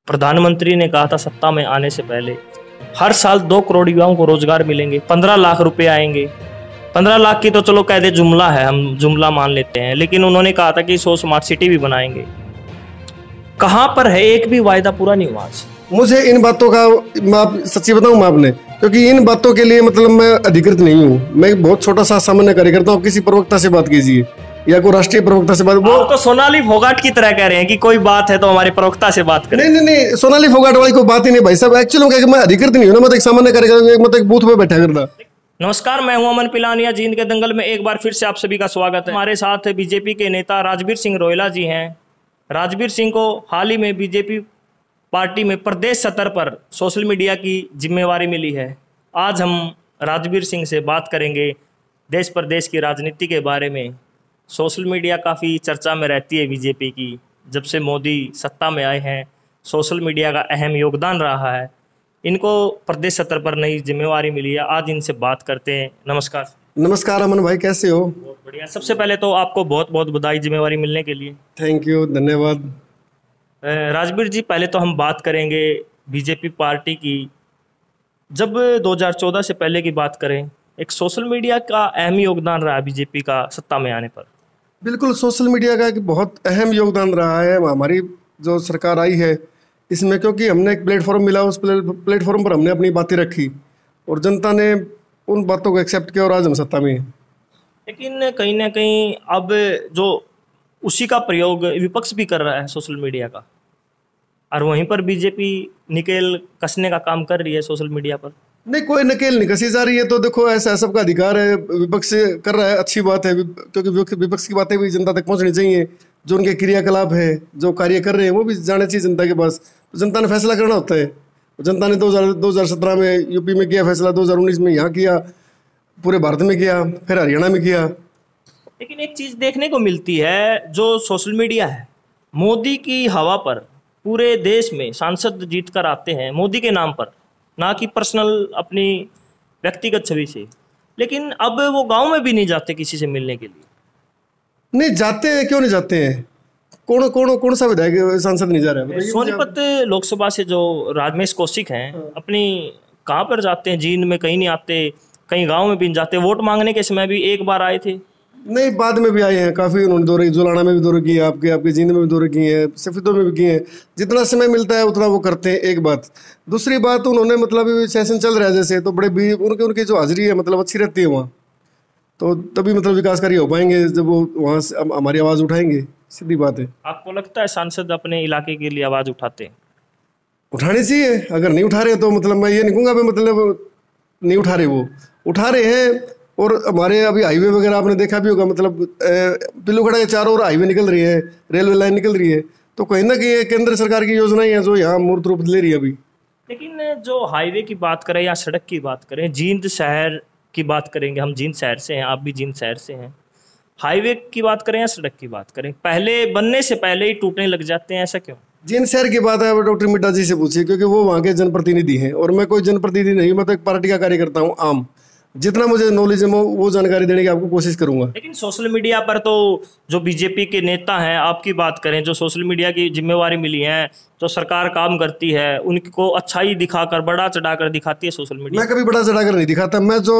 प्रधानमंत्री ने कहा था सत्ता में आने से पहले हर साल 2 करोड़ युवाओं को रोजगार मिलेंगे, 15 लाख रुपए आएंगे। 15 लाख की तो चलो कह दे जुमला है, हम जुमला मान लेते हैं, लेकिन उन्होंने कहा था कि 100 स्मार्ट सिटी भी बनाएंगे। कहां पर है? एक भी वायदा पूरा नहीं हुआ आज। मुझे इन बातों का मैं सच्ची बताऊं मैं आपने, क्योंकि इन बातों के लिए मतलब मैं अधिकृत नहीं हूँ। मैं एक बहुत छोटा सा सामान्य कार्यकर्ता हूँ। किसी प्रवक्ता से बात कीजिए या कोई राष्ट्रीय प्रवक्ता से बात। वो तो सोनाली फोगाट की तरह कह रहे हैं कि कोई बात है तो हमारे प्रवक्ता से बात करें। नहीं, सोनाली फोगाट वाली कोई बात ही नहीं भाई साहब। एक्चुअली मैं अधिकृत नहीं हूँ ना, मैं तो एक सामान्य कार्यकर्ता, मैं तो एक बूथ पे बैठा करता। नमस्कार, मैं हूं अमन पिलानिया। जींद के दंगल में एक बार फिर से आप सभी का स्वागत है। हमारे साथ बीजेपी के नेता राजवीर सिंह रोयला जी हैं। राजवीर सिंह को हाल ही में बीजेपी पार्टी में प्रदेश स्तर पर सोशल मीडिया की जिम्मेवारी मिली है। आज हम राजवीर सिंह से बात करेंगे देश प्रदेश की राजनीति के बारे में। सोशल मीडिया काफ़ी चर्चा में रहती है बीजेपी की। जब से मोदी सत्ता में आए हैं सोशल मीडिया का अहम योगदान रहा है। इनको प्रदेश स्तर पर नई जिम्मेवारी मिली है। आज इनसे बात करते हैं। नमस्कार। नमस्कार अमन भाई, कैसे हो? बहुत बढ़िया। सबसे पहले तो आपको बहुत बहुत बधाई जिम्मेवारी मिलने के लिए। थैंक यू, धन्यवाद। राजवीर जी, पहले तो हम बात करेंगे बीजेपी पार्टी की। जब 2014 से पहले की बात करें, एक सोशल मीडिया का अहम योगदान रहा बीजेपी का सत्ता में आने पर। बिल्कुल, सोशल मीडिया का एक बहुत अहम योगदान रहा है हमारी जो सरकार आई है इसमें, क्योंकि हमने एक प्लेटफॉर्म मिला, उस प्लेटफॉर्म पर हमने अपनी बातें रखी और जनता ने उन बातों को एक्सेप्ट किया और आज हम सत्ता में हैं। लेकिन कहीं ना कहीं अब जो उसी का प्रयोग विपक्ष भी कर रहा है सोशल मीडिया का, और वहीं पर बीजेपी निकेल कसने का काम कर रही है सोशल मीडिया पर। नहीं, कोई नकेल नहीं कसी जा रही है। तो देखो, ऐसा सबका अधिकार है, विपक्ष कर रहा है, अच्छी बात है, क्योंकि विपक्ष की बातें भी जनता तक पहुंचनी चाहिए। जो उनके क्रियाकलाप है, जो कार्य कर रहे हैं, वो भी जाने चाहिए जनता के पास। तो जनता ने फैसला करना होता है। जनता ने 2017 में यूपी में किया फैसला, 2019 में यहाँ किया, पूरे भारत में किया, फिर हरियाणा में किया। लेकिन एक चीज़ देखने को मिलती है, जो सोशल मीडिया है, मोदी की हवा पर पूरे देश में सांसद जीत कर आते हैं मोदी के नाम पर, ना कि पर्सनल अपनी व्यक्तिगत छवि से। लेकिन अब वो गांव में भी नहीं जाते किसी से मिलने के लिए। नहीं जाते हैं, क्यों नहीं जाते हैं? कौन सा विधायक सांसद नहीं जा रहा है? सोनीपत लोकसभा से जो राजमेश कौशिक हैं, अपनी कहाँ पर जाते हैं? जींद में कहीं नहीं आते, कहीं गांव में भी नहीं जाते। वोट मांगने के समय भी एक बार आए थे। नहीं, बाद में भी आए हैं काफ़ी। उन्होंने दौरे जुलाना में भी दौरे किए, आपके जींद में भी दौरे किए हैं, सफीदों में भी किए हैं। जितना समय मिलता है उतना वो करते हैं, एक बात। दूसरी बात, उन्होंने मतलब सेशन चल रहा है जैसे, तो बड़े भी उनकी जो हाजिरी है मतलब अच्छी रहती है वहाँ। तो तभी मतलब विकास कार्य हो पाएंगे जब वो वहाँ से हमारी आवाज़ उठाएंगे। सीधी बात है। आपको लगता है सांसद अपने इलाके के लिए आवाज़ उठाते हैं? उठानी चाहिए। अगर नहीं उठा रहे तो मतलब मैं ये नहीं कहूँगा मतलब नहीं उठा रहे, वो उठा रहे हैं। और हमारे अभी हाईवे वगैरह आपने देखा भी होगा, मतलब पिल्लूखड़ा के चारों ओर हाईवे निकल रही है, रेलवे लाइन निकल रही है। तो कहीं ना कहीं केंद्र सरकार की योजनाएं हैं जो यहाँ मूर्त रूप ले रही है अभी। लेकिन जो हाईवे की बात करें या सड़क की बात करें, जींद शहर की बात करेंगे, हम जींद शहर से हैं, आप भी जींद शहर से हैं। हाईवे की बात करें या सड़क की बात करें, पहले बनने से पहले ही टूटने लग जाते हैं, ऐसा क्यों? जींद शहर की बात है डॉक्टर मिड्डा जी से पूछिए, क्योंकि वो वहाँ के जनप्रतिनिधि हैं और मैं कोई जनप्रतिनिधि नहीं। मैं तो एक पार्टी का कार्यकर्ता हूँ आम। जितना मुझे नॉलेज है वो जानकारी देने की आपको कोशिश करूंगा। लेकिन सोशल मीडिया पर तो जो बीजेपी के नेता हैं, आपकी बात करें, जो सोशल मीडिया की जिम्मेवारी मिली है, जो सरकार काम करती है, उनको अच्छाई दिखाकर बड़ा चढ़ाकर दिखाती है सोशल मीडिया। मैं कभी बड़ा चढ़ाकर नहीं दिखाता। मैं जो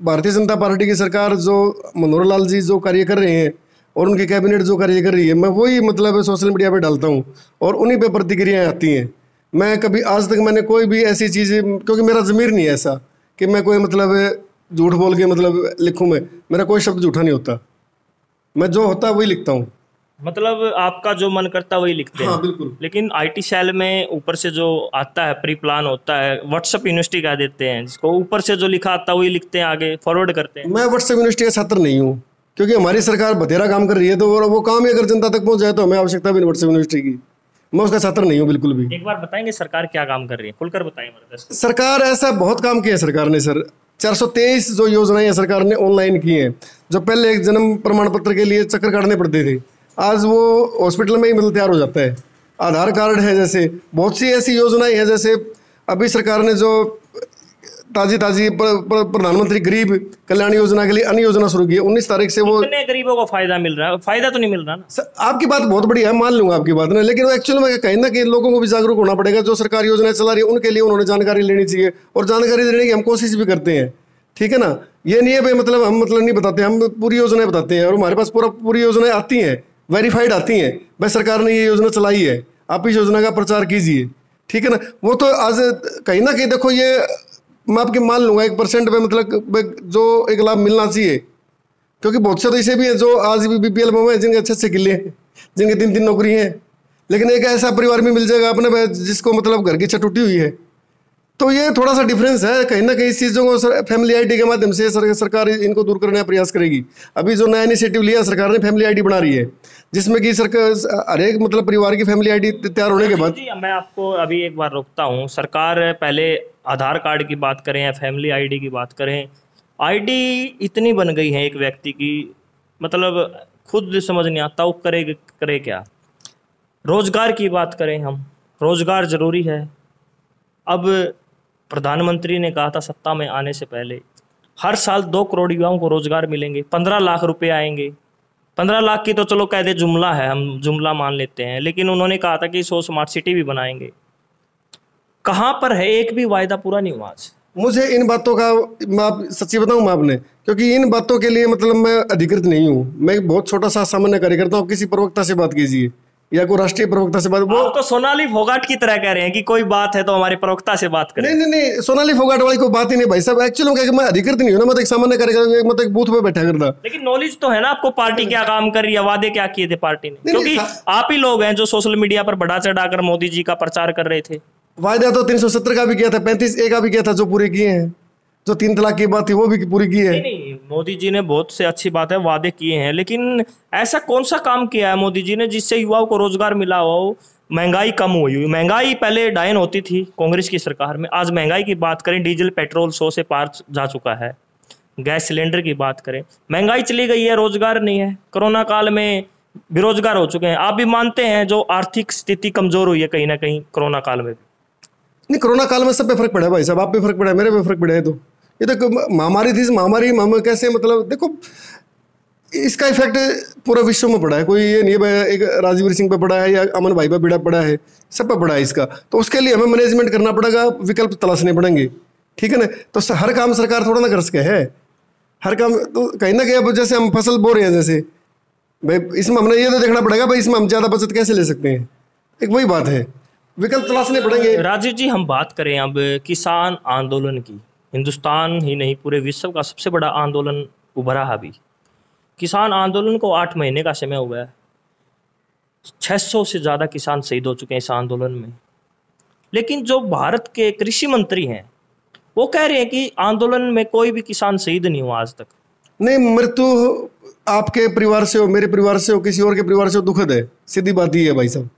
भारतीय जनता पार्टी की सरकार, जो मनोहर लाल जी जो कार्य कर रहे हैं और उनकी कैबिनेट जो कार्य कर रही है, मैं वही मतलब सोशल मीडिया पर डालता हूँ और उन्हीं पर प्रतिक्रियाएँ आती हैं। मैं कभी आज तक मैंने कोई भी ऐसी चीज़, क्योंकि मेरा ज़मीर नहीं है ऐसा कि मैं कोई मतलब झूठ बोल के मतलब लिखूं। मेरा कोई शब्द झूठा नहीं होता। मैं जो होता है वही लिखता हूँ। मतलब आपका जो मन करता है वही लिखते हैं? हाँ, बिल्कुल। लेकिन आईटी सेल में ऊपर से जो आता है, प्री प्लान होता है, व्हाट्सएप यूनिवर्सिटी कह देते हैं जिसको, ऊपर से जो लिखा आता है वही लिखते हैं, आगे फॉरवर्ड करते हैं। मैं व्हाट्सएप यूनिवर्सिटी का छात्र नहीं हूँ, क्योंकि हमारी सरकार बथेरा काम कर रही है। तो वो काम ही अगर जनता तक पहुँच जाए तो हमें आवश्यकता भी नहीं व्हाट्सएप यूनिवर्सिटी की। मैं उसका छात्र नहीं हूँ बिल्कुल भी। एक बार बताएंगे सरकार क्या काम कर रही है, खुलकर बताएं। सरकार ऐसा बहुत काम किया है सरकार ने सर। 423 जो योजनाएं सरकार ने ऑनलाइन की हैं। जो पहले एक जन्म प्रमाण पत्र के लिए चक्कर काटने पड़ते थे, आज वो हॉस्पिटल में ही मतलब तैयार हो जाता है। आधार कार्ड है, जैसे बहुत सी ऐसी योजनाएं हैं। जैसे अभी सरकार ने जो ताजी ताजी प्रधानमंत्री गरीब कल्याण योजना के लिए अन्य योजना शुरू की है। 19 तारीख से वो कितने गरीबों को फायदा मिल रहा है? फायदा तो नहीं मिल रहा ना। आपकी बात बहुत बढ़िया है, मान लूंगा आपकी बात ना, लेकिन एक्चुअल में कहीं ना कहीं लोगों को भी जागरूक होना पड़ेगा। जो सरकार योजना चला रही है उनके लिए उन्होंने जानकारी लेनी चाहिए, और जानकारी देने की हम कोशिश भी करते हैं, ठीक है ना। ये नहीं है भाई मतलब हम मतलब नहीं बताते, हम पूरी योजनाएं बताते हैं, और हमारे पास पूरी योजनाएं आती हैं, वेरीफाइड आती हैं, भाई सरकार ने ये योजना चलाई है, आप इस योजना का प्रचार कीजिए, ठीक है ना। वो तो आज कहीं ना कहीं देखो, ये मैं आपके मान लूंगा 1% पे मतलब जो एक लाभ मिलना चाहिए, क्योंकि बहुत से तो ऐसे भी हैं जो आज भी बीपीएल में हैं, जिनके अच्छे किले हैं, जिनके 3-3 नौकरी हैं, लेकिन एक ऐसा परिवार भी मिल जाएगा अपने जिसको मतलब घर की छत टूटी हुई है। तो ये थोड़ा सा डिफरेंस है, कहीं ना कहीं इस चीज़ों को फैमिली आईडी के माध्यम से सरकार इनको दूर करने का प्रयास करेगी। अभी जो नया इनिशिएटिव लिया सरकार ने, फैमिली आईडी बना रही है, जिसमें कि सरकार हर एक मतलब परिवार की फैमिली आईडी तैयार होने के बाद। जी, मैं आपको अभी एक बार रोकता हूँ। सरकार पहले आधार कार्ड की बात करें या फैमिली आईडी की बात करें, आईडी इतनी बन गई है एक व्यक्ति की, मतलब खुद समझ नहीं आता वो करे क्या। रोजगार की बात करें हम, रोजगार जरूरी है। अब प्रधानमंत्री ने कहा था सत्ता में आने से पहले हर साल 2 करोड़ युवाओं को रोजगार मिलेंगे, 15 लाख रुपए आएंगे। 15 लाख की तो चलो कह दे जुमला है, हम जुमला मान लेते हैं, लेकिन उन्होंने कहा था कि 100 स्मार्ट सिटी भी बनाएंगे। कहाँ पर है? एक भी वायदा पूरा नहीं हुआ आज। मुझे इन बातों का, मैं आप सच्ची बताऊं मैं आपने, क्योंकि इन बातों के लिए मतलब मैं अधिकृत नहीं हूँ, मैं एक बहुत छोटा सा सामान्य कार्यकर्ता हूँ। किसी प्रवक्ता से बात कीजिए या कोई राष्ट्रीय प्रवक्ता से बात, वो आप तो सोनाली फोगाट की तरह कह रहे हैं कि कोई बात है तो हमारे प्रवक्ता से बात करें। नहीं, सोनाली फोगाट वाली कोई बात ही नहीं भाई साहब। एक्चुअली मैं अधिकृत नहीं हूँ ना, मैं तो एक सामान्य कार्यकर्ता, मैं तो एक बूथ पे बैठा करता। लेकिन नॉलेज तो है ना आपको, पार्टी क्या काम कर रही है, वादे क्या किए थे पार्टी ने, क्योंकि आप ही लोग हैं जो सोशल मीडिया पर बढ़ा चढ़ाकर मोदी जी का प्रचार कर रहे थे। वायदा तो 370 का भी किया था, 35A का भी किया था, जो पूरे किए हैं। जो 3 तलाक की बात थी वो भी पूरी की है। नहीं, मोदी जी ने बहुत से अच्छी बात है, वादे किए हैं, लेकिन ऐसा कौन सा काम किया है मोदी जी ने जिससे युवाओं को रोजगार मिला हो, महंगाई कम हुई? महंगाई पहले डाइन होती थी कांग्रेस की सरकार में, आज महंगाई की बात करें, डीजल पेट्रोल 100 से पार जा चुका है। गैस सिलेंडर की बात करें, महंगाई चली गई है, रोजगार नहीं है। कोरोना काल में बेरोजगार हो चुके हैं। आप भी मानते हैं जो आर्थिक स्थिति कमजोर हुई है कहीं ना कहीं कोरोना काल में? नहीं, कोरोना काल में सब पे फर्क पड़ा है भाई साहब, आप पे फर्क पड़ा है, मेरे पे फर्क पड़ा है। तो ये तो महामारी थी, इस महामारी कैसे मतलब देखो, इसका इफेक्ट पूरा विश्व में पड़ा है। कोई ये नहीं है एक राजवीर सिंह पे पड़ा है या अमन भाई पे बिड़ा पड़ा है, सब पे पड़ा है इसका। तो उसके लिए हमें मैनेजमेंट करना पड़ेगा, विकल्प तलाशने पड़ेंगे, ठीक है ना। तो हर काम सरकार थोड़ा ना कर सके है, हर काम तो कहीं ना कहीं अब जैसे हम फसल बो रहे हैं, जैसे भाई इसमें हमने ये तो देखना पड़ेगा भाई इसमें हम ज़्यादा बचत कैसे ले सकते हैं, एक वही बात है, विकल्प तलाशने पड़ेंगे। राजीव जी, हम बात करें अब किसान आंदोलन की, हिंदुस्तान ही नहीं पूरे विश्व का सबसे बड़ा आंदोलन उभरा है अभी। किसान आंदोलन को 8 महीने का समय हुआ है, 600 से ज़्यादा किसान शहीद हो चुके हैं इस आंदोलन में। लेकिन जो भारत के कृषि मंत्री हैं वो कह रहे हैं कि आंदोलन में कोई भी किसान शहीद नहीं हुआ आज तक। नहीं, मृत्यु आपके परिवार से हो, मेरे परिवार से हो, किसी और के परिवार से हो, दुखद है, सीधी बात ही है भाई साहब।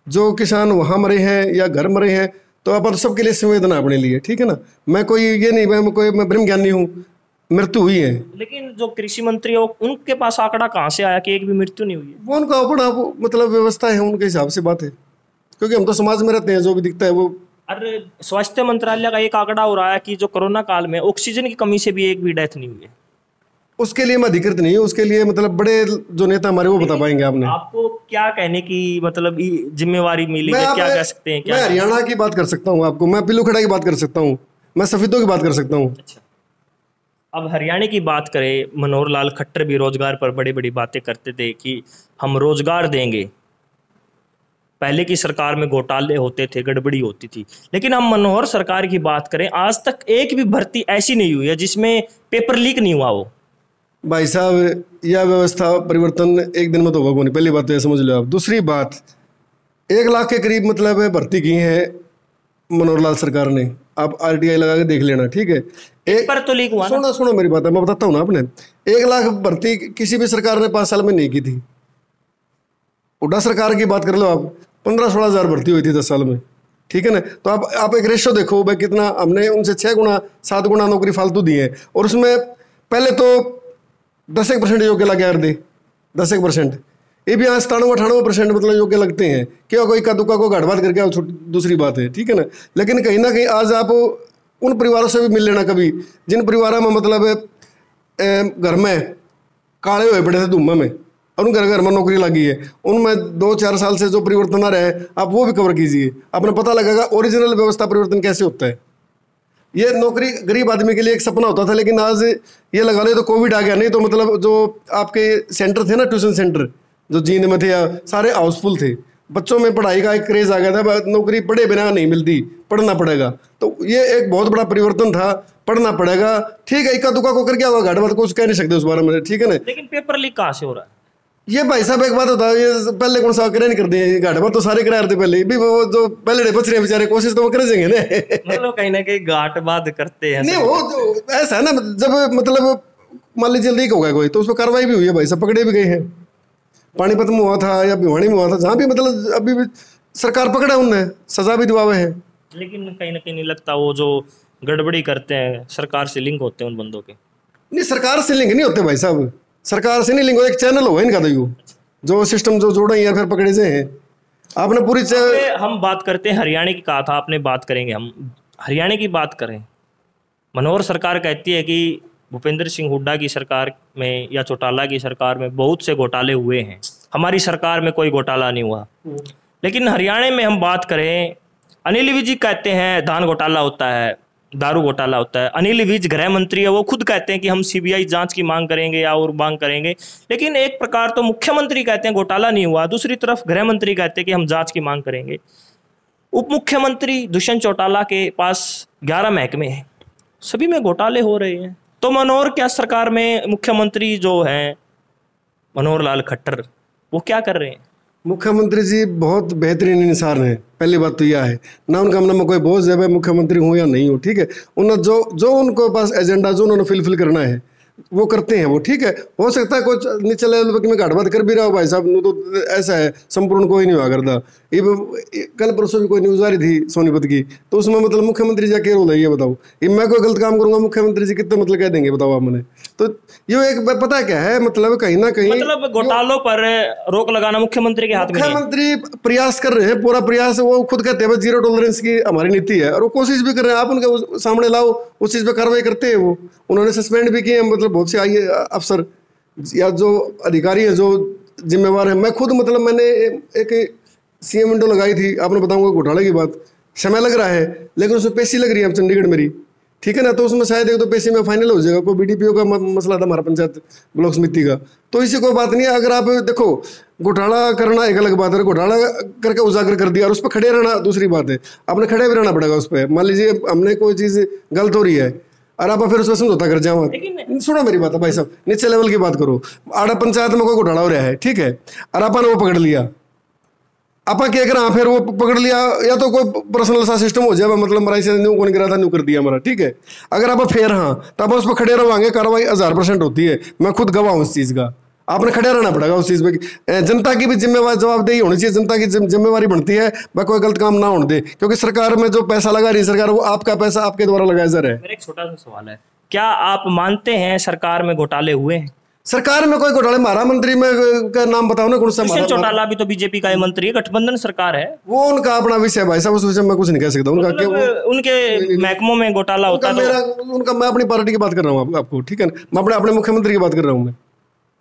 जो किसान वहाँ मरे हैं या घर मरे हैं तो अपन सबके लिए संवेदना अपने लिए, ठीक है ना। मैं कोई ये नहीं, मैं ब्रह्म ज्ञानी हूँ, मृत्यु हुई है। लेकिन जो कृषि मंत्री हो उनके पास आंकड़ा कहाँ से आया कि एक भी मृत्यु नहीं हुई है? वो उनका अपना मतलब व्यवस्था है, उनके हिसाब से बात है, क्योंकि हम तो समाज में रहते हैं, जो भी दिखता है वो। अरे स्वास्थ्य मंत्रालय का एक आंकड़ा हो रहा है कि जो कोरोना काल में ऑक्सीजन की कमी से भी एक भी डेथ नहीं हुई है। उसके लिए मैं अधिकृत नहीं हूँ, उसके लिए मतलब बड़े जो नेता हमारे वो बता पाएंगे। आपने आपको क्या कहने की मतलब जिम्मेवारी मिली है, क्या कह सकते हैं? क्या मैं हरियाणा की बात कर सकता हूँ आपको, मैं पिल्लू खड़ा की बात कर सकता हूँ, मैं सफेदों की बात कर सकता हूँ। अच्छा, अब हरियाणा की बात करें, मनोहर लाल खट्टर भी रोजगार पर बड़ी बड़ी बातें करते थे कि हम रोजगार देंगे। पहले की सरकार में घोटाले होते थे, गड़बड़ी होती थी, लेकिन हम मनोहर सरकार की बात करें, आज तक एक भी भर्ती ऐसी नहीं हुई है जिसमें पेपर लीक नहीं हुआ हो। भाई साहब, यह व्यवस्था परिवर्तन एक दिन में तो होगा नहीं, पहली बात तो ये समझ लो आप। दूसरी बात, 1 लाख के करीब मतलब भर्ती की है मनोहर लाल सरकार ने, आप RTI लगा के देख लेना, ठीक है। एक पर तो लीक हुआ ना। सुनो मेरी बात है, मैं बताता हूँ ना। आपने 1 लाख भर्ती किसी भी सरकार ने 5 साल में नहीं की थी। हुड्डा सरकार की बात कर लो आप, 15-16 हज़ार भर्ती हुई थी 10 साल में, ठीक है ना। तो आप एक रेशो देखो भाई, कितना हमने उनसे 6 गुना 7 गुना नौकरी फालतू दी है। और उसमें पहले तो 10% योग्य लगे यार दे, 10%, ये भी यहाँ 97-98% मतलब योग्य लगते हैं। क्या कोई का दुका को घाट बात करके दूसरी बात है, ठीक है ना। लेकिन कहीं ना कहीं आज आप उन परिवारों से भी मिल लेना कभी, जिन परिवारों में मतलब घर में काले हुए पड़े थे धुम्मा में और उन घर में नौकरी लगी है, उनमें 2-4 साल से जो परिवर्तन आ रहा है आप वो भी कवर कीजिए, आपने पता लगेगा ओरिजिनल व्यवस्था परिवर्तन कैसे होता है। ये नौकरी गरीब आदमी के लिए एक सपना होता था, लेकिन आज ये लगा ले तो कोविड आ गया, नहीं तो मतलब जो आपके सेंटर थे ना, ट्यूशन सेंटर जो जींद में थे सारे हाउसफुल थे, बच्चों में पढ़ाई का एक क्रेज आ गया था, नौकरी पढ़े बिना नहीं मिलती, पढ़ना पड़ेगा। तो ये एक बहुत बड़ा परिवर्तन था, पढ़ना पड़ेगा। ठीक है, इक्का दुक्का को कर क्या होगा, घाट बात कुछ कह नहीं सकते उस बारे में, ठीक है ना। लेकिन पेपर लीक कहाँ से हो रहा है? ये भाई साहब एक बात होता है, ये पहले कौन सा करे नहीं कर दिए, घाट बात तो सारे करा रहे थे पहले भी, वो जो पहले बच रहे हैं बेचारे, कोशिश तो वो कर देंगे ना। मतलब कहीं ना कहीं घाट बात करते हैं। नहीं वो तो ऐसा है ना, जब मतलब मान लीजिए लीक हो गया कोई तो उस पर कार्रवाई भी हुई है भाई साहब, पकड़े भी गए हैं। पानीपत में हुआ था या भिवानी में हुआ था, जहाँ भी मतलब अभी भी सरकार पकड़ा उनने, सजा भी दिलवाए हैं। लेकिन कहीं ना कहीं नहीं लगता वो जो गड़बड़ी करते हैं सरकार से लिंक होते हैं उन बंदों के? नहीं, सरकार से लिंक नहीं होते भाई साहब, सरकार से नहीं लिंक हो, एक चैनल हो इनका, तो जो सिस्टम जो जोड़े या फिर पकड़े से हैं आपने पूरी हम बात करते हैं हरियाणा की, कहा था आपने, बात करेंगे हम हरियाणा की। बात करें, मनोहर सरकार कहती है कि भूपेंद्र सिंह हुड्डा की सरकार में या चौटाला की सरकार में बहुत से घोटाले हुए हैं, हमारी सरकार में कोई घोटाला नहीं हुआ। लेकिन हरियाणा में हम बात करें, अनिल विज जी कहते हैं धान घोटाला होता है, दारू घोटाला होता है। अनिल विज गृह मंत्री है, वो खुद कहते हैं कि हम सीबीआई जांच की मांग करेंगे या और मांग करेंगे। लेकिन एक प्रकार तो मुख्यमंत्री कहते हैं घोटाला नहीं हुआ, दूसरी तरफ गृह मंत्री कहते हैं कि हम जांच की मांग करेंगे। उप मुख्यमंत्री दुष्यंत चौटाला के पास 11 महकमे हैं, सभी में घोटाले हो रहे हैं। तो मनोहर क्या सरकार में मुख्यमंत्री जो हैं मनोहर लाल खट्टर, वो क्या कर रहे हैं? मुख्यमंत्री जी बहुत बेहतरीन इंसान है, पहली बात तो यह है ना, उनका मन में कोई बोझ है मुख्यमंत्री हूँ या नहीं हूँ, ठीक है। उन्होंने जो उनको पास एजेंडा जो उन्होंने फिलफिल करना है वो करते हैं वो, ठीक है। हो सकता है कुछ नीचे लेवल पर मैं घाट बात कर भी रहा हूँ भाई साहब, तो ऐसा है संपूर्ण कोई नहीं हुआ करता। ये कल परसों भी कोई न्यूज़ आ रही थी सोनीपत की, तो उसमें मतलब मुख्यमंत्री जी क्या रोल है ये बताओ, ये मैं कोई गलत काम करूंगा मुख्यमंत्री जी कितने मतलब कह देंगे बताओ आप मैंने। तो ये एक पता क्या है, मतलब कहीं ना कहीं मतलब घोटालों पर रोक लगाना मुख्यमंत्री के हाथ में है। मुख्यमंत्री प्रयास कर रहे हैं, पूरा प्रयास, वो खुद कहते हैं 0 टॉलरेंस की हमारी नीति है, और वो कोशिश भी कर रहे हैं। आप उनके सामने लाओ, उस चीज़ पे कार्रवाई करते हैं। वो उन्होंने सस्पेंड भी किए, मतलब बहुत से आई अफसर या जो अधिकारी है जो जिम्मेवार है। मैं खुद मतलब मैंने एक सीएम विंडो लगाई थी, आपने बताऊंगा घोटाले की बात, समय लग रहा है लेकिन उसमें पैसी लग रही है अब चंडीगढ़ मेरी, ठीक है ना। तो उसमें शायद एक तो पैसे में फाइनल हो जाएगा, कोई बीडीपीओ का मसला था हमारा पंचायत ब्लॉक समिति का, तो इसी कोई बात नहीं है। अगर आप देखो घोटाला करना एक अलग बात है, घोटाला करके उजागर कर दिया और उस पर खड़े रहना दूसरी बात है। आपने खड़े भी रहना पड़ेगा उस पर। मान लीजिए हमने कोई चीज़ गलत हो रही है और आप फिर उसमें समझौता कर जाओ, सुनो मेरी बात है भाई साहब, नीचे लेवल की बात करो। आड़ा पंचायत में कोई घोटाला हो रहा है, ठीक है, और आपने वो पकड़ लिया, आपा क्या करा फिर वो पकड़ लिया, या तो कोई पर्सनल सा सिस्टम हो जाए, मतलब मराई से न्यू कौन करा था न्यू कर दिया हमारा, ठीक है। अगर आप फिर हाँ तब उस पर खड़े रहोगे, कार्रवाई 1000% होती है, मैं खुद गवाह हूँ उस चीज़ का। आपने खड़े रहना पड़ेगा उस चीज़ पे। जनता की भी जिम्मेवार जवाबदेही होनी चाहिए, जनता की जिम्मेवारी बनती है वह कोई गलत काम ना होने दे, क्योंकि सरकार में जो पैसा लगा रही है सरकार, वो आपका पैसा आपके द्वारा लगाया जा रहा है। मेरा एक छोटा सा सवाल है, क्या आप मानते हैं सरकार में घोटाले हुए हैं? सरकार में कोई घोटाले, महारा मंत्री में का नाम बताओ ना कौन सा। दुष्यंत चौटाला भी तो बीजेपी का मंत्री है, गठबंधन सरकार है। वो उनका अपना विषय है भाई साहब, उस विषय में कुछ नहीं कह सकता उनका, मतलब उनके महकमों में घोटाला होता है उनका। मैं अपनी पार्टी की बात कर रहा हूँ आपको, ठीक है ना। मैं अपने मुख्यमंत्री की बात कर रहा हूँ।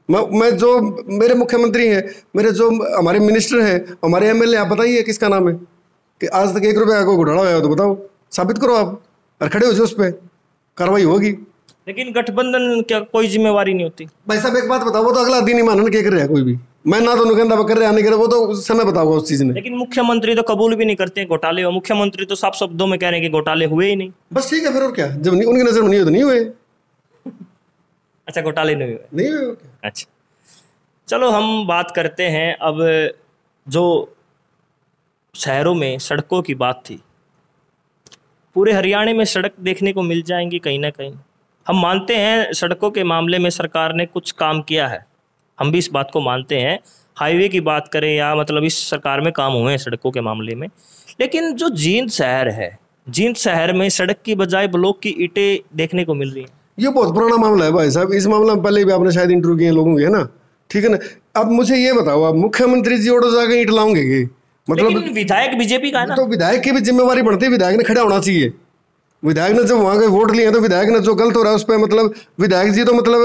मैं जो मेरे मुख्यमंत्री हैं, मेरे जो हमारे मिनिस्टर हैं, हमारे एमएलए, आप बताइए किसका नाम है कि आज तक 1 रुपये का कोई घोटाला हुआ तो बताओ, साबित करो आप, और खड़े हो जाओ, उस पर कार्रवाई होगी। लेकिन गठबंधन क्या कोई जिम्मेवारी नहीं होती? भाई साहब एक बात बताओ, वो तो अगला दिन ही मानने क्या कर रहा है कोई भी, मैं ना तो नुकंदा कर रहा नहीं कर रहा, वो तो समय बताओगा उस चीज ने। लेकिन मुख्यमंत्री तो कबूल भी नहीं करते हैं घोटाले, और मुख्यमंत्री तो साफ शब्दों में कह रहे हैं कि घोटाले हुए ही नहीं। बस ठीक है फिर, और क्या, जब उनकी नजर में नहीं हुए तो नहीं हुए। अच्छा, घोटाले नहीं हुए, नहीं हुए। अच्छा चलो हम बात करते हैं अब, जो शहरों में सड़कों की बात थी, पूरे हरियाणा में सड़क देखने को मिल जाएंगी कहीं ना कहीं। हम मानते हैं सड़कों के मामले में सरकार ने कुछ काम किया है, हम भी इस बात को मानते हैं। हाईवे की बात करें या मतलब इस सरकार में काम हुए हैं सड़कों के मामले में। लेकिन जो जींद शहर है, जींद शहर में सड़क की बजाय ब्लॉक की ईंटें देखने को मिल रही हैं। ये बहुत पुराना मामला है भाई साहब, इस मामले में पहले भी आपने शायद इंटरव्यू किए लोगों के, है ना, ठीक है ना। अब मुझे ये बताओ, आप मुख्यमंत्री जी और जाकर ईंट लाओगे, मतलब विधायक बीजेपी का है ना, तो विधायक की भी जिम्मेवारी बनती है, विधायक ने खड़ा होना चाहिए। विधायक ने जब वहां के वोट लिए हैं तो विधायक ने जो गलत हो रहा है उस पर मतलब विधायक जी तो मतलब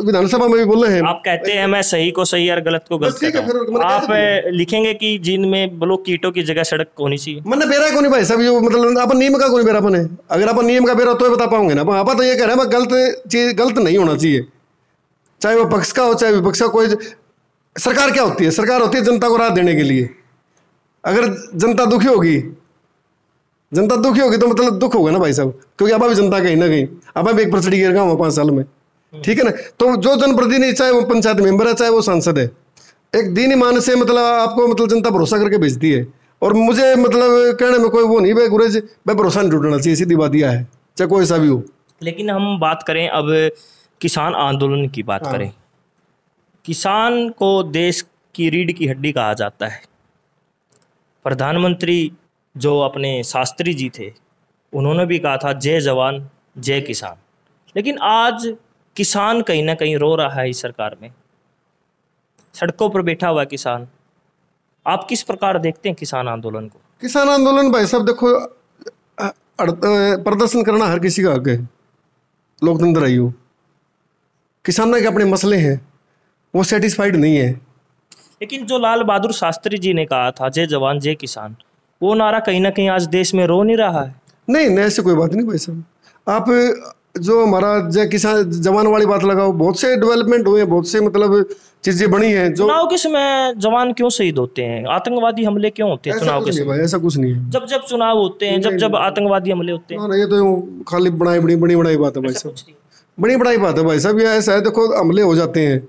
विधानसभा में भी बोल रहे हैं। आप कहते हैं मैं सही को सही और गलत को गलत कहता हूं। आप लिखेंगे कि जींद में ब्लॉक की ईंटों की जगह सड़क होनी चाहिए। मैंने बेरा को नहीं भाई साहब, ये मतलब अपन नियम का कोई बेरा अपन है, अगर अपन नियम का बेरा तो बता पाओगे ना। आप तो ये कह रहे हैं गलत चीज गलत नहीं होना चाहिए, चाहे वो पक्ष का हो चाहे विपक्ष का। कोई सरकार क्या होती है? सरकार होती है जनता को राहत देने के लिए। अगर जनता दुखी होगी तो मतलब दुख होगा ना भाई साहब, क्योंकि अब भी जनता कहीं ना कहीं अब भी एक परसेंट गिर हुआ 5 साल में, ठीक है ना। तो जो जनप्रतिनिधि चाहे वो पंचायत मेंबर है चाहे वो सांसद है, एक दीन ईमान से मतलब आपको मतलब जनता भरोसा करके भेजती है। और मुझे मतलब कहने में कोई वो नहीं भाई गुरेज भाई, भरोसा नहीं टूटना चाहिए, सीधी बात यह है, चाहे कोई सा भी हो। लेकिन हम बात करें अब किसान आंदोलन की बात करें, किसान को देश की रीढ़ की हड्डी कहा जाता है। प्रधानमंत्री जो अपने शास्त्री जी थे उन्होंने भी कहा था जय जवान जय किसान। लेकिन आज किसान कहीं ना कहीं रो रहा है इस सरकार में, सड़कों पर बैठा हुआ किसान। आप किस प्रकार देखते हैं किसान आंदोलन को? किसान आंदोलन भाई साहब देखो, प्रदर्शन करना हर किसी का हक है, लोकतंत्र आई हो। किसानों के अपने मसले हैं, वो सेटिस्फाइड नहीं है। लेकिन जो लाल बहादुर शास्त्री जी ने कहा था जय जवान जय किसान, वो नारा कहीं ना कहीं आज देश में रो नहीं रहा है। नहीं ऐसे कोई बात नहीं भाई साहब। आप जो हमारा जय किसान जवान वाली बात लगाओ, बहुत से डेवलपमेंट हुए हैं, बहुत से मतलब चीजें बनी हैं। जो चुनाव के समय जवान क्यों शहीद होते हैं, आतंकवादी हमले क्यों होते हैं चुनाव के समय? ऐसा कुछ नहीं है। जब चुनाव होते हैं, जब आतंकवादी हमले होते हैं। ये तो खाली बड़ी बड़ी बात है भाई साहब, बड़ी बड़ी बात है भाई साहब। ये ऐसा है देखो, हमले हो जाते हैं,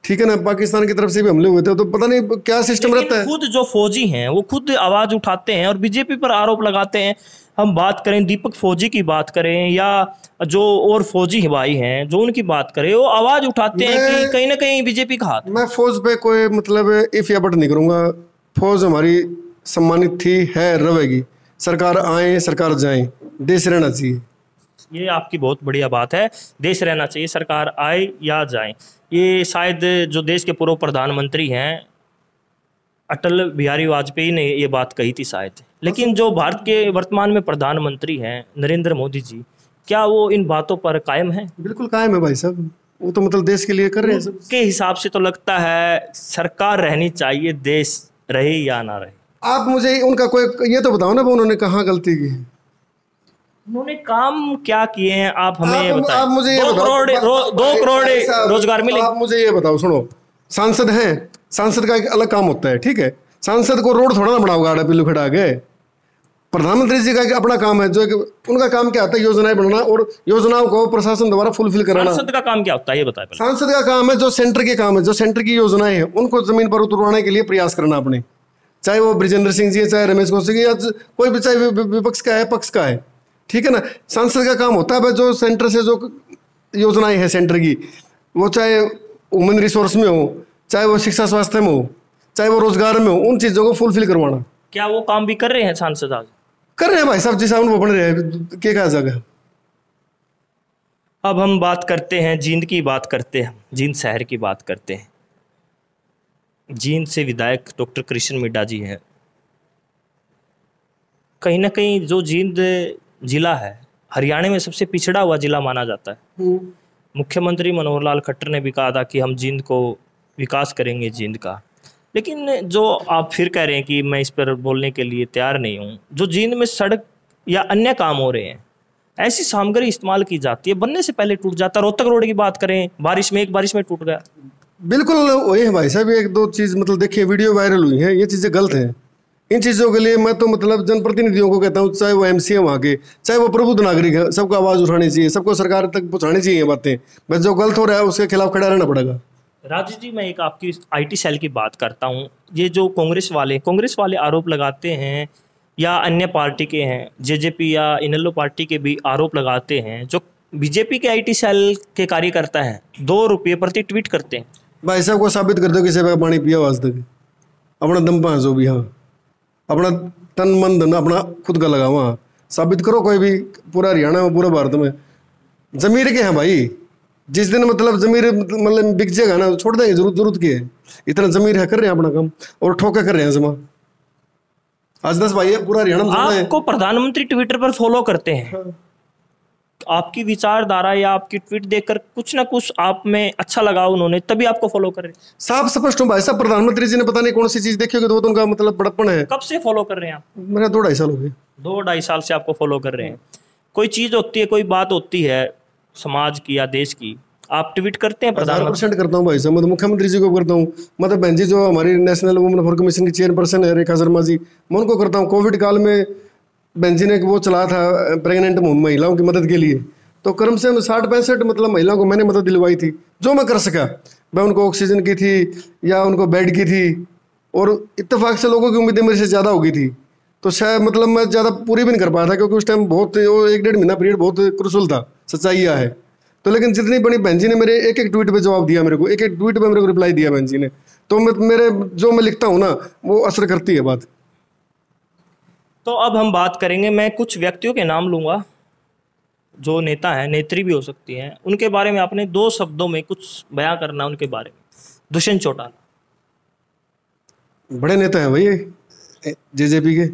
ठीक है ना, पाकिस्तान की तरफ से भी हमले हुए थे, तो पता नहीं क्या सिस्टम रहता है। खुद जो फौजी हैं वो खुद आवाज उठाते हैं और बीजेपी पर आरोप लगाते हैं। हम बात करें दीपक फौजी की बात करें या जो और फौजी भाई हैं जो उनकी बात करें, वो आवाज उठाते हैं कि कहीं ना कहीं बीजेपी का हाथ। मैं फौज पे कोई मतलब इफ या बट नहीं करूंगा। फौज हमारी सम्मानित थी, है, रहेगी। सरकार आए सरकार जाए, देश रहना चाहिए। ये आपकी बहुत बढ़िया बात है, देश रहना चाहिए, सरकार आए या जाए। ये शायद जो देश के पूर्व प्रधानमंत्री हैं अटल बिहारी वाजपेयी ने ये बात कही थी शायद। लेकिन जो भारत के वर्तमान में प्रधानमंत्री हैं नरेंद्र मोदी जी, क्या वो इन बातों पर कायम है? बिल्कुल कायम है भाई साहब, वो तो मतलब देश के लिए कर रहे हैं। के हिसाब से तो लगता है सरकार रहनी चाहिए, देश रहे या ना रहे। आप मुझे उनका कोई ये तो बताओ ना, उन्होंने कहाँ गलती की है? उन्होंने काम क्या किए हैं आप हमें ये बताएं। आप मुझे 2 करोड़ रोजगार मिले। आप मुझे ये बताओ, सुनो, सांसद हैं, सांसद का एक अलग काम होता है, ठीक है। सांसद को रोड थोड़ा ना बनाओगा आड़ा पिल्लू खड़ा के। प्रधानमंत्री जी का एक अपना काम है, जो उनका काम क्या होता है, योजनाएं बनाना और योजनाओं को प्रशासन द्वारा फुलफिल कराना। सांसद का काम क्या होता है ये बताएं। सांसद का काम है जो सेंटर के काम है, जो सेंटर की योजनाएं हैं उनको जमीन पर उतरवाने के लिए प्रयास करना अपने, चाहे वो ब्रिजेंद्र सिंह जी है, चाहे रमेश कौशिक या कोई भी, चाहे विपक्ष का है पक्ष का है, ठीक है ना। सांसद का काम होता है जो सेंटर से जो योजनाएं हैं सेंटर की, वो चाहे ह्यूमन रिसोर्स में हो, चाहे वो शिक्षा स्वास्थ्य में हो, चाहे वो रोजगार में हो, उन चीजों को फुलफिल करवाना। क्या वो काम भी कर रहे हैं सांसद? आज कर रहे हैं भाई साहब, जैसा उनको बन रहे हैं, क्या कहा जाएगा। अब हम बात करते हैं जींद की, बात करते हैं जींद शहर की, बात करते हैं। जींद से विधायक डॉक्टर कृष्ण मिड्ढा जी हैं। कहीं ना कहीं जो जींद जिला है हरियाणा में सबसे पिछड़ा हुआ जिला माना जाता है। मुख्यमंत्री मनोहर लाल खट्टर ने भी कहा था कि हम जींद को विकास करेंगे जींद का। लेकिन जो आप फिर कह रहे हैं कि मैं इस पर बोलने के लिए तैयार नहीं हूँ, जो जींद में सड़क या अन्य काम हो रहे हैं, ऐसी सामग्री इस्तेमाल की जाती है, बनने से पहले टूट जाता है। रोहतक रोड की बात करें, बारिश में टूट गया। बिल्कुल वही है भाई साहब। एक दो चीज़ मतलब देखिए, वीडियो वायरल हुई है, ये चीज़ें गलत हैं। इन चीज़ों के लिए मैं तो मतलब जनप्रतिनिधियों को कहता हूँ, चाहे वो एमसी है वहाँ के, चाहे वो प्रबुद्ध नागरिक है, सबको आवाज़ उठानी चाहिए, सबको सरकार तक पहुँचानी चाहिए बातें। बस जो गलत हो रहा है उसके खिलाफ खड़ा रहना पड़ेगा। राजू जी, मैं एक आपकी आईटी सेल की बात करता हूँ। ये जो कांग्रेस वाले आरोप लगाते हैं या अन्य पार्टी के हैं, जेजेपी या इनेलो पार्टी के भी आरोप लगाते हैं, जो बीजेपी के आईटी सेल के कार्यकर्ता हैं 2 रुपये प्रति ट्वीट करते हैं। भाई साहब को साबित कर दो किसी का पानी पिया आज तक, अपना दम पा जो भी, हाँ अपना तन मन धन अपना खुद का लगा वहाँ साबित करो। कोई भी पूरा हरियाणा में, पूरा भारत में जमीर के हैं भाई। जिस दिन मतलब जमीर मतलब बिक जाएगा ना, छोड़ देंगे, जरूरत की है। इतना जमीर है, कर रहे हैं अपना काम और ठोके कर रहे हैं जमा। आज 10 भाई है, पूरा हरियाणा में चल रहा है। आपको प्रधानमंत्री ट्विटर पर फॉलो करते हैं, आपकी विचारधारा या आपकी ट्वीट देखकर कुछ ना कुछ आप में अच्छा लगा उन्होंने, तभी आपको फॉलो कर रहे हैं। साफ स्पष्ट हूँ भाई साहब, प्रधानमंत्री जी ने पता नहीं कौन सी चीज देखी होगी, तो उनका मतलब बड़प्पन है। कब से फॉलो कर रहे हैं आप? मेरा 2-2.5 साल हो गए। 2-2.5 साल से आपको फॉलो कर रहे हैं। कोई चीज होती है, कोई बात होती है समाज की या देश की, आप ट्वीट करते हैं? 1000% करता हूँ भाई साहब, मैं तो मुख्यमंत्री जी को करता हूँ, मतलब बहन जी जो हमारी नेशनल वुमेन फॉर कमीशन की चेयरपर्सन है रेखा शर्मा जी, मैं उनको करता हूँ। कोविड काल में बहन जी ने वो चलाया था प्रेग्नेंट महिलाओं की मदद के लिए, तो क्रम से 60-65 मतलब महिलाओं को मैंने मदद दिलवाई थी, जो मैं कर सका। मैं उनको ऑक्सीजन की थी या उनको बेड की थी, और इत्तेफाक से लोगों की उम्मीदें मेरे से ज़्यादा हो गई थी, तो शायद मतलब मैं ज़्यादा पूरी भी नहीं कर पाया था, क्योंकि उस टाइम बहुत 1-1.5 महीना पीरियड बहुत क्रूशल था, सच्चाई यह है। तो लेकिन जितनी बड़ी बहन जी ने मेरे एक एक ट्वीट पे जवाब दिया, मेरे को एक एक ट्वीट पे मेरे को रिप्लाई दिया बहन जी ने, तो मेरे जो मैं लिखता हूँ ना वो असर करती है बात। तो अब हम बात करेंगे, मैं कुछ व्यक्तियों के नाम लूंगा जो नेता हैं, नेत्री भी हो सकती हैं, उनके बारे में आपने 2 शब्दों में कुछ बयां करना उनके बारे में। दुष्यंत चौटाला बड़े नेता हैं भाई जेजेपी के,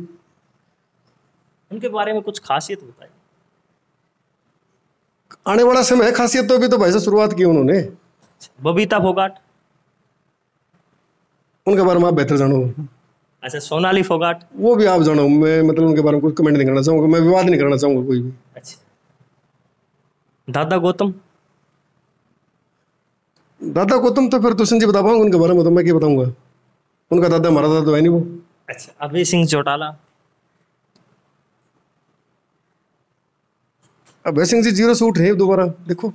उनके बारे में कुछ खासियत बताइए। आने वाला समय है, खासियत तो अभी तो भाई साहब शुरुआत की उन्होंने। बबीता फोगाट? उनके बारे में आप बेहतर जानो। अच्छा, सोनाली फोगाट? वो भी आप जानो, मैं मतलब उनके बारे में कुछ कमेंट नहीं करना चाहूँगा, मैं विवाद नहीं करना चाहूँगा कोई भी। अच्छा, दादा गौतम? दादा गौतम तो फिर तुषन जी बता पाऊंगा, उनके बारे में तो मैं क्या बताऊंगा, उनका दादा हमारा दादा तो है नहीं वो। अच्छा, अभय सिंह चौटाला? अभय सिंह जी 0 से उठ रहे हैं दोबारा, देखो।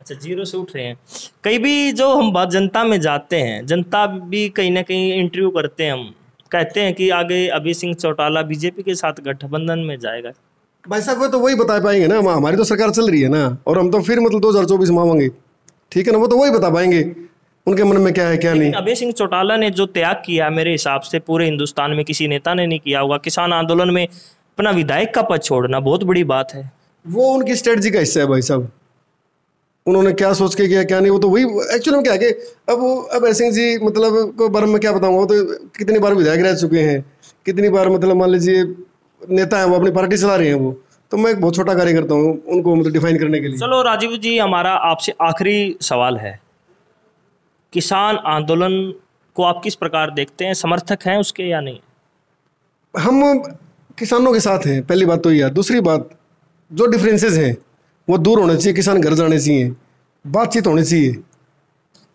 अच्छा, 0 से उठ रहे हैं। कई भी जो हम बात जनता में जाते हैं, जनता भी कहीं ना कहीं इंटरव्यू करते हैं, हम कहते हैं कि आगे अभय सिंह चौटाला बीजेपी के साथ गठबंधन में जाएगा। भाई साहब वो तो वही बता पाएंगे ना, हमारी तो सरकार चल रही है ना, और हम तो फिर मतलब 2024 में आवांगे, ठीक है ना, वो तो वही बता पाएंगे उनके मन में क्या है क्या नहीं। अभय सिंह चौटाला ने जो त्याग किया, मेरे हिसाब से पूरे हिंदुस्तान में किसी नेता ने नहीं किया होगा। किसान आंदोलन में अपना विधायक का पद छोड़ना बहुत बड़ी बात है। वो उनकी स्ट्रेटजी का हिस्सा है भाई साहब, उन्होंने क्या सोच के किया क्या नहीं, वो तो वही एक्चुअली में क्या है कि अब अभय सिंह जी मतलब को बारे में क्या बताऊंगा, वो तो कितनी बार विधायक रह चुके हैं, कितनी बार मतलब मान लीजिए नेता है, वो अपनी पार्टी चला रहे हैं वो, तो मैं एक बहुत छोटा कार्य करता हूँ उनको मतलब डिफाइन करने के लिए। चलो राजीव जी, हमारा आपसे आखिरी सवाल है, किसान आंदोलन को आप किस प्रकार देखते हैं? समर्थक हैं उसके या नहीं? हम किसानों के साथ हैं, पहली बात तो यह। दूसरी बात, जो डिफरेंसेस हैं वो दूर होने चाहिए, किसान घर जाने चाहिए, बातचीत होनी चाहिए।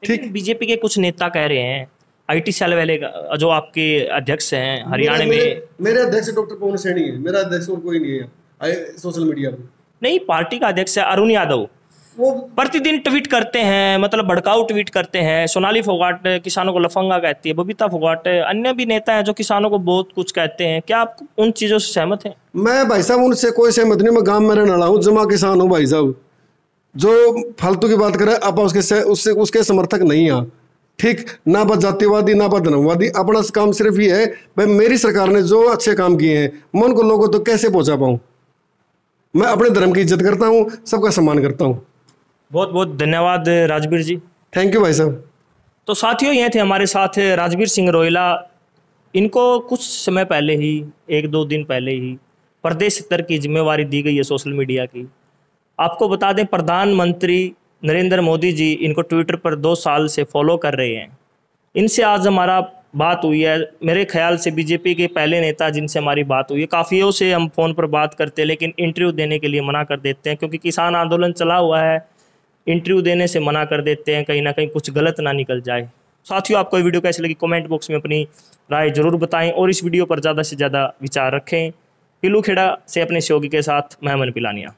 ठीक, बीजेपी के कुछ नेता कह रहे हैं, आईटी सेल वाले जो आपके अध्यक्ष हैं हरियाणा में, मेरे अध्यक्ष डॉक्टर पवन सैनी है, मेरा अध्यक्ष और कोई नहीं है सोशल मीडिया पे। नहीं, पार्टी का अध्यक्ष है अरुण यादव, वो प्रतिदिन ट्वीट करते हैं, मतलब भड़काऊ ट्वीट करते हैं। सोनाली फोगाट किसानों को लफंगा कहती है, बबीता फोगाट, अन्य भी नेता हैं जो किसानों को बहुत कुछ कहते हैं। क्या आप उन चीज़ों से सहमत हैं? मैं भाई साहब उनसे कोई सहमत नहीं, मैं गांव में रहने वाला हूँ, जमा किसान हूँ भाई साहब। जो फालतू की बात करे आप उसके समर्थक नहीं है, ठीक ना। बात जातिवादी ना बात धर्मवादी, अपना काम सिर्फ ये है भाई मेरी सरकार ने जो अच्छे काम किए हैं मैं उनको लोगों तो कैसे पहुंचा पाऊँ। मैं अपने धर्म की इज्जत करता हूँ, सबका सम्मान करता हूँ। बहुत बहुत धन्यवाद राजवीर जी। थैंक यू भाई साहब। तो साथियों, ये थे हमारे साथ राजवीर सिंह रोहिला। इनको कुछ समय पहले ही, 1-2 दिन पहले ही प्रदेश स्तर की जिम्मेवारी दी गई है सोशल मीडिया की। आपको बता दें, प्रधानमंत्री नरेंद्र मोदी जी इनको ट्विटर पर 2 साल से फॉलो कर रहे हैं। इनसे आज हमारा बात हुई है, मेरे ख्याल से बीजेपी के पहले नेता जिनसे हमारी बात हुई है। काफ़ियों से हम फ़ोन पर बात करते हैं, लेकिन इंटरव्यू देने के लिए मना कर देते हैं, क्योंकि किसान आंदोलन चला हुआ है, इंटरव्यू देने से मना कर देते हैं, कहीं ना कहीं कुछ गलत ना निकल जाए। साथियों, आपको ये वीडियो कैसी लगी कमेंट बॉक्स में अपनी राय जरूर बताएं, और इस वीडियो पर ज़्यादा से ज़्यादा विचार रखें। पिलू खेड़ा से अपने सहयोगी के साथ मैं अमन पिलानिया।